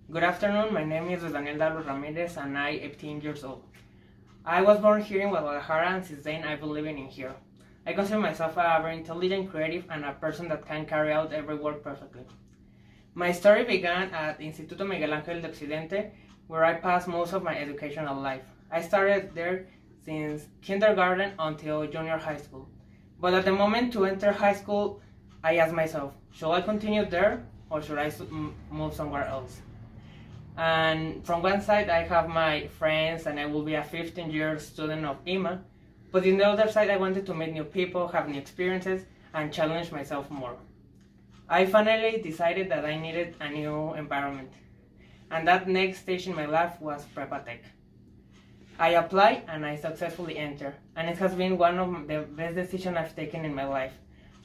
Good afternoon, my name is Daniel Darlo Ramirez and I'm 18 years old. I was born here in Guadalajara and since then I've been living in here. I consider myself a very intelligent, creative, and a person that can carry out every work perfectly. My story began at Instituto Miguel Ángel de Occidente, where I passed most of my educational life. I started there since kindergarten until junior high school. But at the moment to enter high school, I asked myself, should I continue there or should I move somewhere else? And from one side I have my friends and I will be a 15-year student of IMA, but in the other side I wanted to meet new people, have new experiences, and challenge myself more. I finally decided that I needed a new environment, and that next stage in my life was Prepatech. I applied and I successfully entered, and it has been one of the best decisions I've taken in my life.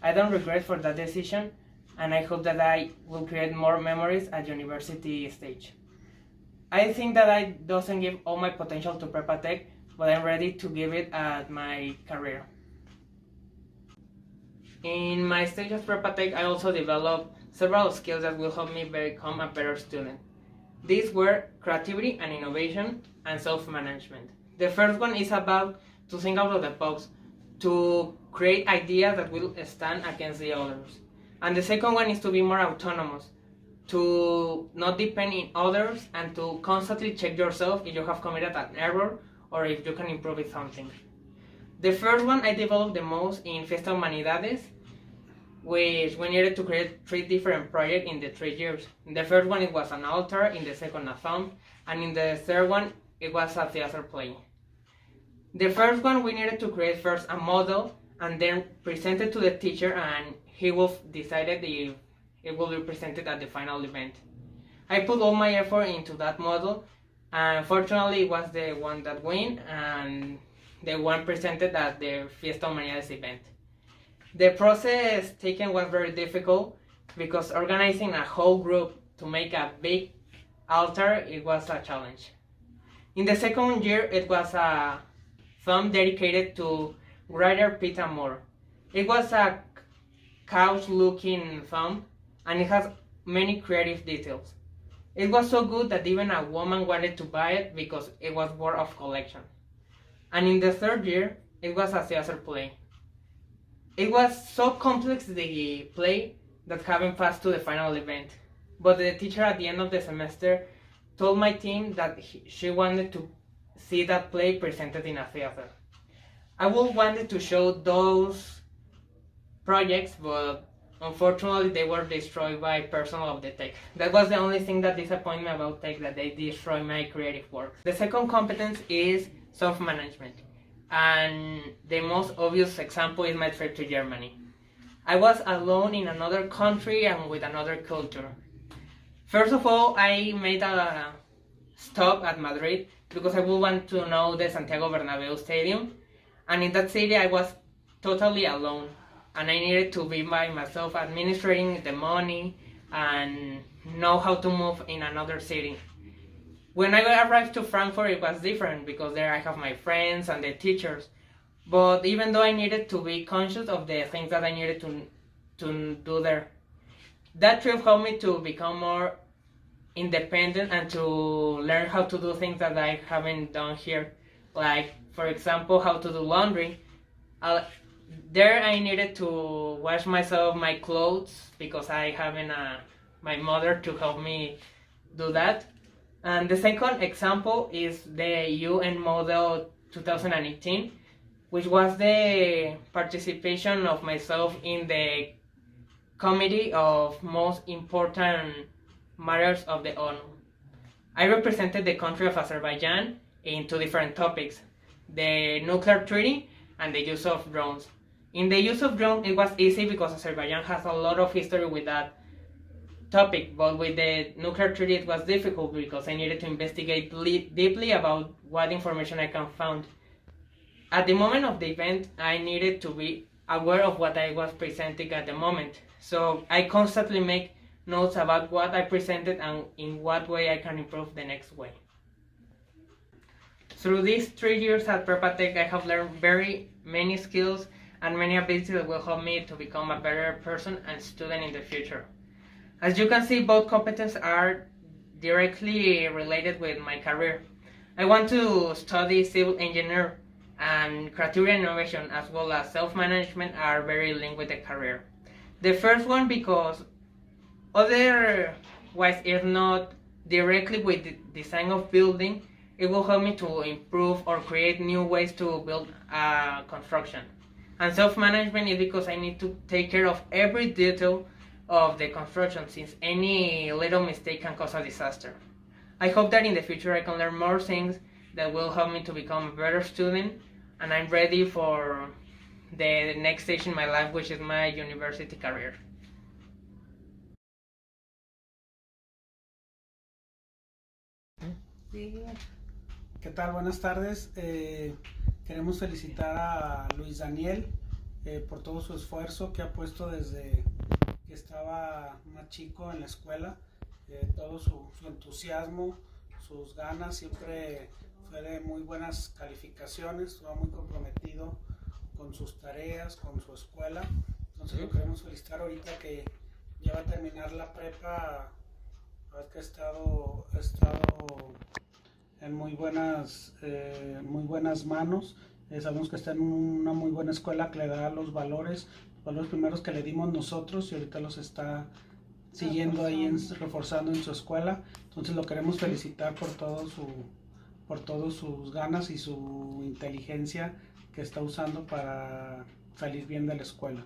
I don't regret for that decision, and I hope that I will create more memories at university stage. I think that I doesn't give all my potential to Prepatech, but I'm ready to give it at my career. In my stage of Prepatech, I also developed several skills that will help me become a better student. These were creativity and innovation and self-management. The first one is about to think out of the box, to create ideas that will stand against the others. And the second one is to be more autonomous, to not depend on others and to constantly check yourself if you have committed an error or if you can improve with something. The first one I developed the most in Fiesta Humanidades, which we needed to create 3 different projects in the 3 years. In the first one it was an altar, in the second a thumb, and in the third one it was a theater play. The first one we needed to create first a model and then present it to the teacher, and he will decide if it will be presented at the final event. I put all my effort into that model, and fortunately it was the one that won and the one presented at the Fiesta Humanidades event. The process taken was very difficult because organizing a whole group to make a big altar, it was a challenge. In the second year it was a film dedicated to writer Peter Moore. It was a couch looking film and it has many creative details. It was so good that even a woman wanted to buy it because it was worth of collection. And in the third year, it was a theater play. It was so complex, the play, that haven't passed to the final event. But the teacher at the end of the semester told my team that she wanted to see that play presented in a theater. I would wanted to show those projects, but unfortunately, they were destroyed by personnel of the tech. That was the only thing that disappointed me about tech, that they destroyed my creative work. The second competence is self-management. And the most obvious example is my trip to Germany. I was alone in another country and with another culture. First of all, I made a stop at Madrid because I would want to know the Santiago Bernabeu Stadium. And in that city, I was totally alone. And I needed to be by myself administrating the money and know how to move in another city. When I arrived to Frankfurt, it was different because there I have my friends and the teachers. But even though I needed to be conscious of the things that I needed to do there, that trip helped me to become more independent and to learn how to do things that I haven't done here. Like, for example, how to do laundry. There I needed to wash myself my clothes because I haven't my mother to help me do that. And the second example is the UN Model 2018, which was the participation of myself in the Committee of Most Important Matters of the ONU. I represented the country of Azerbaijan in 2 different topics, the nuclear treaty and the use of drones. In the use of drones, it was easy because Azerbaijan has a lot of history with that topic, but with the nuclear treaty it was difficult because I needed to investigate deeply about what information I can find. At the moment of the event, I needed to be aware of what I was presenting at the moment, so I constantly make notes about what I presented and in what way I can improve the next way. Through these 3 years at Prepatech, I have learned very many skills and many abilities that will help me to become a better person and student in the future. As you can see, both competences are directly related with my career. I want to study civil engineer, and creativity and innovation as well as self-management are very linked with the career. The first one because otherwise it's not directly with the design of building, it will help me to improve or create new ways to build construction. And self-management is because I need to take care of every detail of the construction, since any little mistake can cause a disaster. I hope that in the future I can learn more things that will help me to become a better student, and I'm ready for the next stage in my life, which is my university career. ¿Qué tal? Buenas tardes. Queremos felicitar a Luis Daniel por todo su esfuerzo que ha puesto desde que estaba más chico en la escuela. Todo su entusiasmo, sus ganas, siempre fue de muy buenas calificaciones, estuvo muy comprometido con sus tareas, con su escuela. Entonces lo queremos felicitar ahorita que ya va a terminar la prepa, a ver que ha estado en muy buenas manos. Sabemos que está en una muy buena escuela que le da los valores primeros que le dimos nosotros, y ahorita los está siguiendo ahí, reforzando en su escuela. Entonces lo queremos felicitar por todas sus ganas y su inteligencia que está usando para salir bien de la escuela.